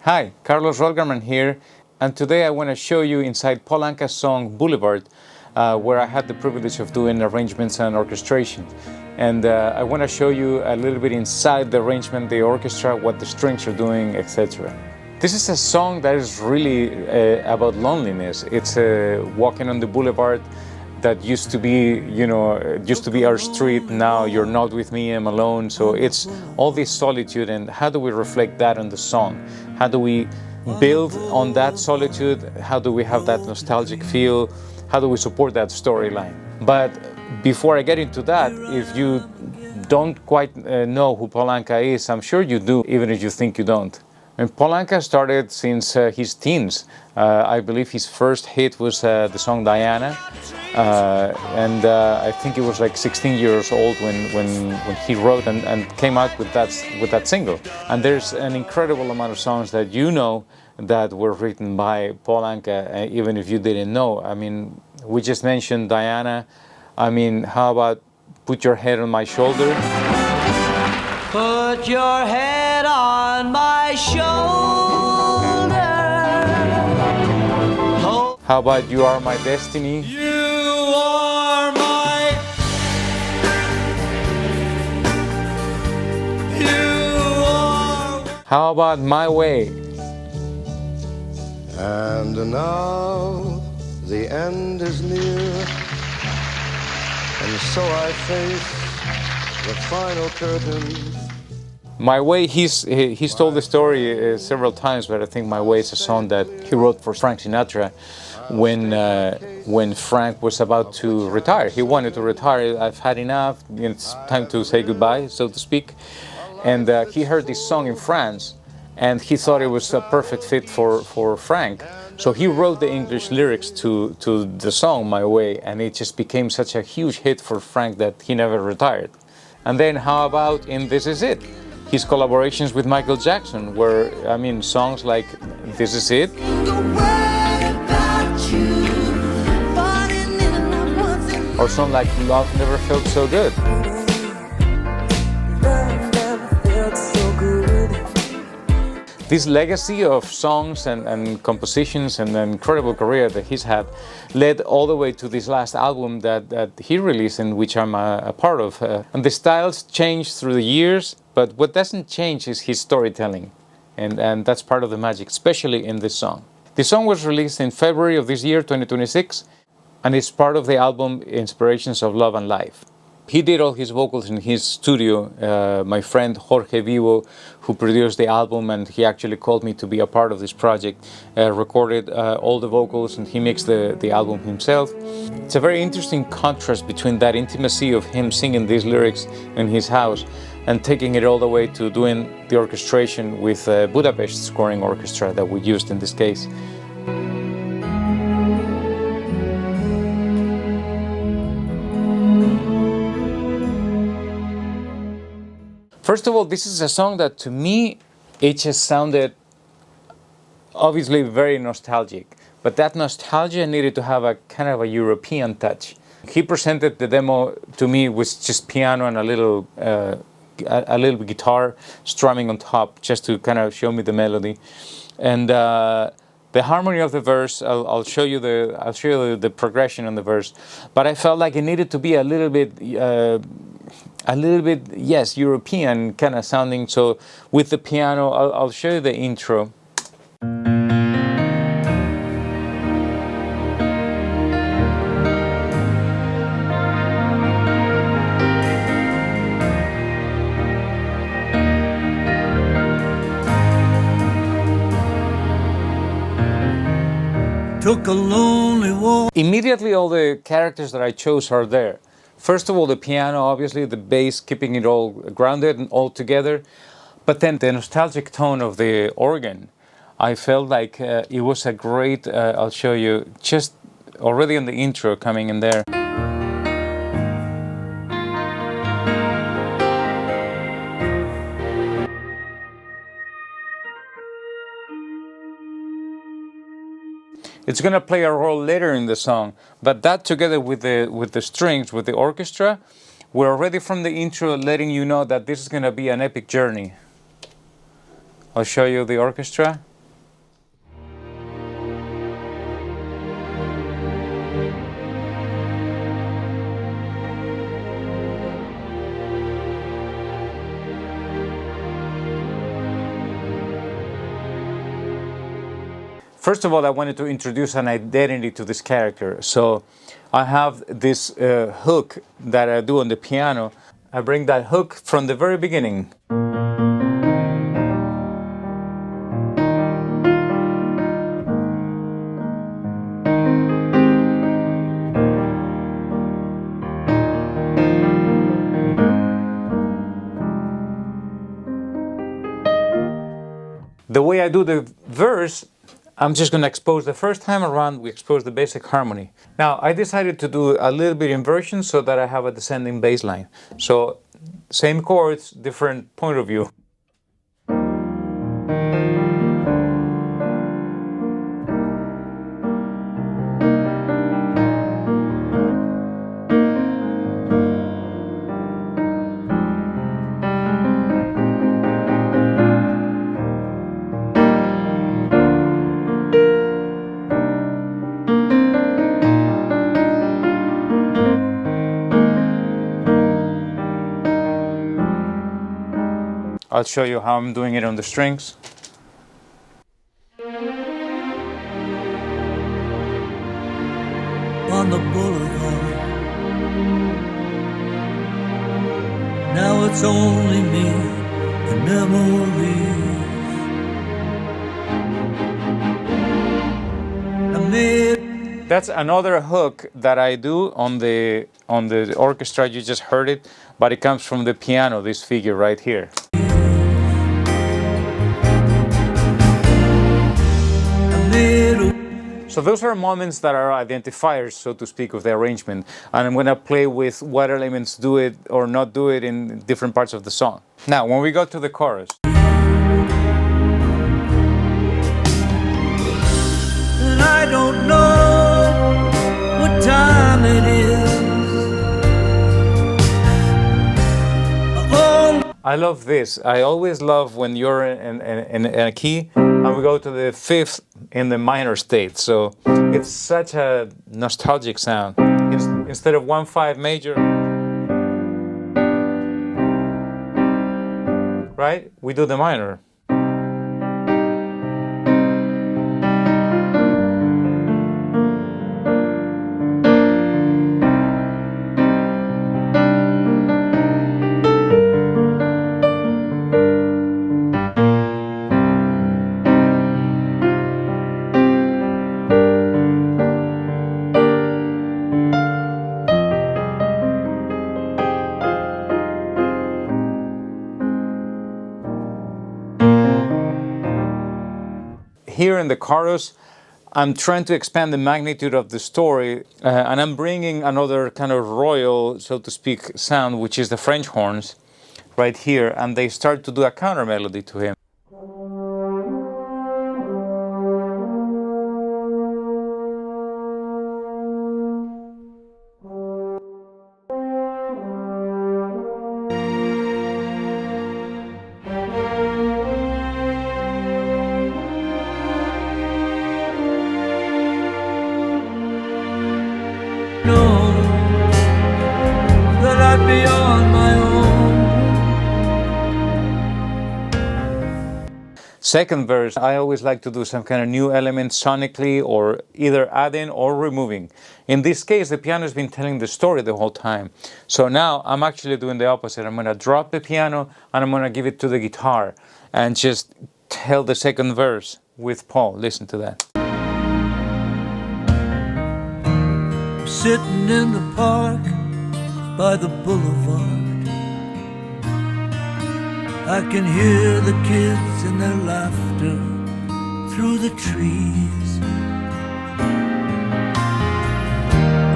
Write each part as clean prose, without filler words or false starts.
Hi, Carlos Rodgarman here, and today I want to show you inside Paul Anka's song Boulevard, where I had the privilege of doing arrangements and orchestration. And I want to show you a little bit inside the arrangement, the orchestra, what the strings are doing, etc. This is a song that is really about loneliness. It's walking on the boulevard that used to be, used to be our street. Now you're not with me, I'm alone. So it's all this solitude, and how do we reflect that on the song? How do we build on that solitude? How do we have that nostalgic feel? How do we support that storyline? But before I get into that, if you don't quite know who Paul Anka is, I'm sure you do, even if you think you don't. And Paul Anka started since his teens. I believe his first hit was the song Diana, and I think he was like 16 years old when he wrote and came out with that single. And there's an incredible amount of songs that you know that were written by Paul Anka, even if you didn't know. I mean, we just mentioned Diana. I mean, how about Put Your Head on My Shoulder? Put your head on my shoulder. How about You Are My Destiny? You are my. You are. How about My Way? And now the end is near, and so I face the final curtain. My Way, he's told the story several times, but I think My Way is a song that he wrote for Frank Sinatra when Frank was about to retire. He wanted to retire. I've had enough. It's time to say goodbye, so to speak. And he heard this song in France, and he thought it was a perfect fit for Frank. So he wrote the English lyrics to the song My Way, and it just became such a huge hit for Frank that he never retired. And then how about in This Is It? His collaborations with Michael Jackson were, I mean, songs like This Is It, or songs like Love Never Felt So Good. This legacy of songs and compositions and the incredible career that he's had led all the way to this last album that he released, and which I'm a part of. And the styles changed through the years, but what doesn't change is his storytelling. And that's part of the magic, especially in this song. This song was released in February of this year, 2026, and it's part of the album Inspirations of Love and Life. He did all his vocals in his studio. My friend Jorge Vivo, who produced the album, and he actually called me to be a part of this project, recorded all the vocals, and he mixed the album himself. It's a very interesting contrast between that intimacy of him singing these lyrics in his house and taking it all the way to doing the orchestration with Budapest Scoring Orchestra that we used in this case. First of all, this is a song that to me, it just sounded obviously very nostalgic, but that nostalgia needed to have a kind of a European touch. He presented the demo to me with just piano and a little guitar strumming on top, just to kind of show me the melody. And the harmony of the verse, I'll show you the progression on the verse, but I felt like it needed to be a little bit, yes, European kind of sounding. So with the piano, I'll show you the intro. Took a lonely walk. Immediately all the characters that I chose are there. First of all, the piano, obviously, the bass, keeping it all grounded and all together. But then the nostalgic tone of the organ, I felt like it was a great, I'll show you, just already in the intro coming in there. It's going to play a role later in the song, but that together with the strings, with the orchestra, we're already from the intro letting you know that this is going to be an epic journey. I'll show you the orchestra. First of all, I wanted to introduce an identity to this character. So I have this hook that I do on the piano. I bring that hook from the very beginning. The way I do the verse, I'm just going to expose the first time around, we expose the basic harmony. Now, I decided to do a little bit inversion so that I have a descending bass line. So, same chords, different point of view. I'll show you how I'm doing it on the strings. On the boulevard. Now it's only me and memories. I made That's another hook that I do on the orchestra. You just heard it, but it comes from the piano, this figure right here. So those are moments that are identifiers, so to speak, of the arrangement. And I'm going to play with what elements do it or not do it in different parts of the song. Now, when we go to the chorus. and I don't know what time it is. Oh, I love this. I always love when you're in a key and we go to the fifth in the minor state. So it's such a nostalgic sound. Instead of 1-5 major, right? We do the minor. Here in the chorus, I'm trying to expand the magnitude of the story, and I'm bringing another kind of royal, so to speak, sound, which is the French horns, right here, and they start to do a counter melody to him. know that I'd be on my own. Second verse, I always like to do some kind of new element sonically, or either adding or removing. In this case, the piano has been telling the story the whole time. So now I'm actually doing the opposite. I'm going to drop the piano and I'm going to give it to the guitar and just tell the second verse with Paul. Listen to that. Sitting in the park by the boulevard, I can hear the kids and their laughter through the trees.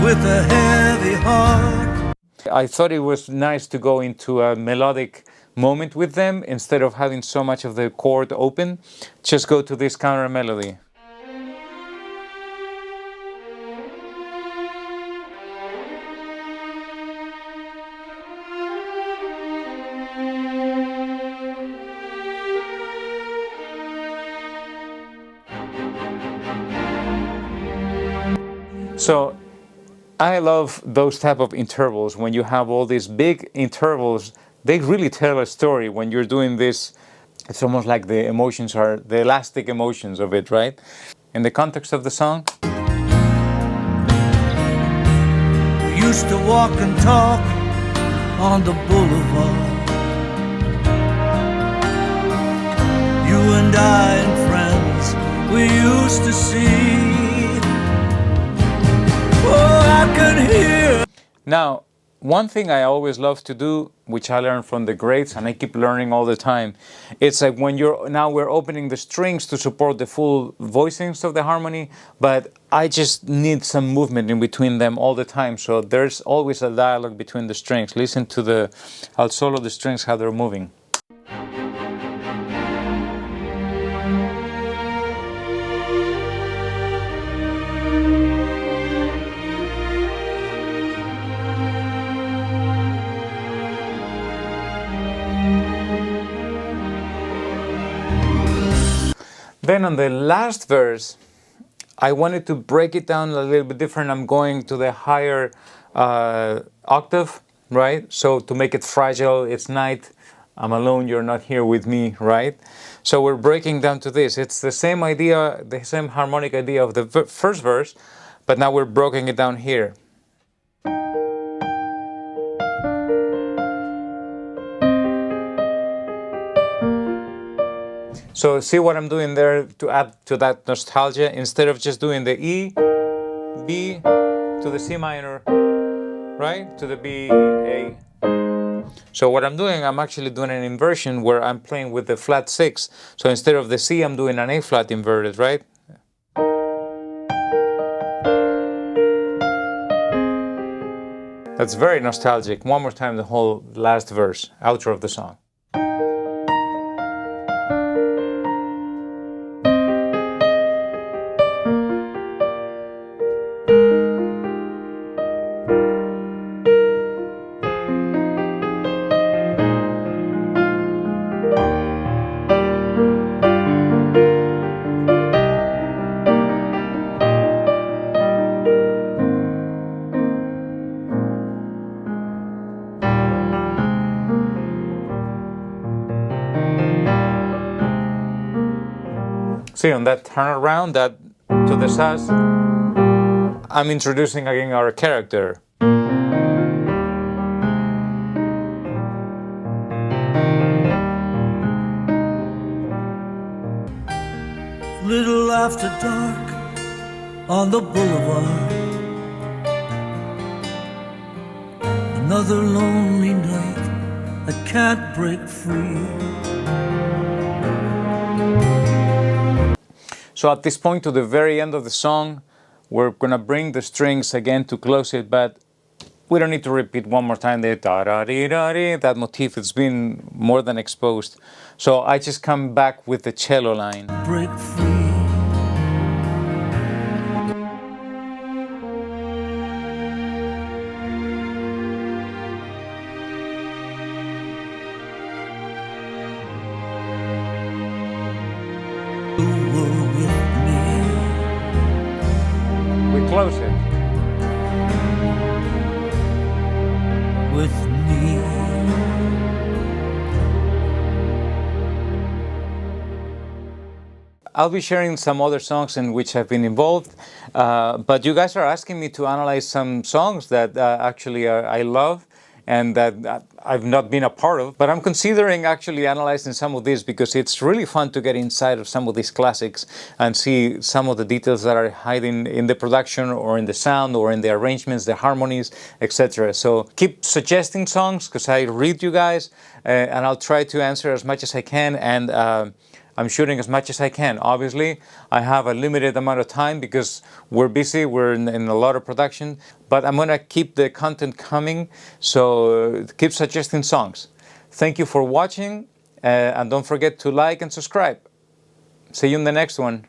With a heavy heart, I thought it was nice to go into a melodic moment with them instead of having so much of the chord open. Just go to this counter melody. So I love those type of intervals. When you have all these big intervals, they really tell a story. When you're doing this, it's almost like the emotions are the elastic emotions of it, right? in the context of the song. We used to walk and talk on the boulevard. You and I and friends we used to see. Oh, I can hear. Now, one thing I always love to do, which I learned from the greats, and I keep learning all the time, it's like when we're opening the strings to support the full voicings of the harmony, but I just need some movement in between them all the time. So there's always a dialogue between the strings. Listen to I'll solo the strings, how they're moving. Then on the last verse, I wanted to break it down a little bit different. I'm going to the higher octave, right? So to make it fragile, it's night, I'm alone, you're not here with me, right? So we're breaking down to this. It's the same idea, the same harmonic idea of the first verse, but now we're breaking it down here. So see what I'm doing there to add to that nostalgia? Instead of just doing the E, B, to the C minor, right? To the B, A. So what I'm doing, I'm actually doing an inversion where I'm playing with the flat 6. So instead of the C, I'm doing an A flat inverted, right? That's very nostalgic. One more time, the whole last verse, outro of the song. See, on that turnaround, that to the sus, I'm introducing again our character. Little after dark on the boulevard, another lonely night I can't break free. So at this point, to the very end of the song, we're gonna bring the strings again to close it, but we don't need to repeat one more time the da-da-dee-da-dee, that motif. It's been more than exposed. So I just come back with the cello line. Break free. Close it. With me. I'll be sharing some other songs in which I've been involved, but you guys are asking me to analyze some songs that actually I love and that I've not been a part of, but I'm considering actually analyzing some of these because it's really fun to get inside of some of these classics and see some of the details that are hiding in the production or in the sound or in the arrangements, the harmonies, etc. So keep suggesting songs because I read you guys and I'll try to answer as much as I can, and I'm shooting as much as I can. Obviously, I have a limited amount of time because we're busy, we're in a lot of production, but I'm gonna keep the content coming, so keep suggesting songs. Thank you for watching, and don't forget to like and subscribe. See you in the next one.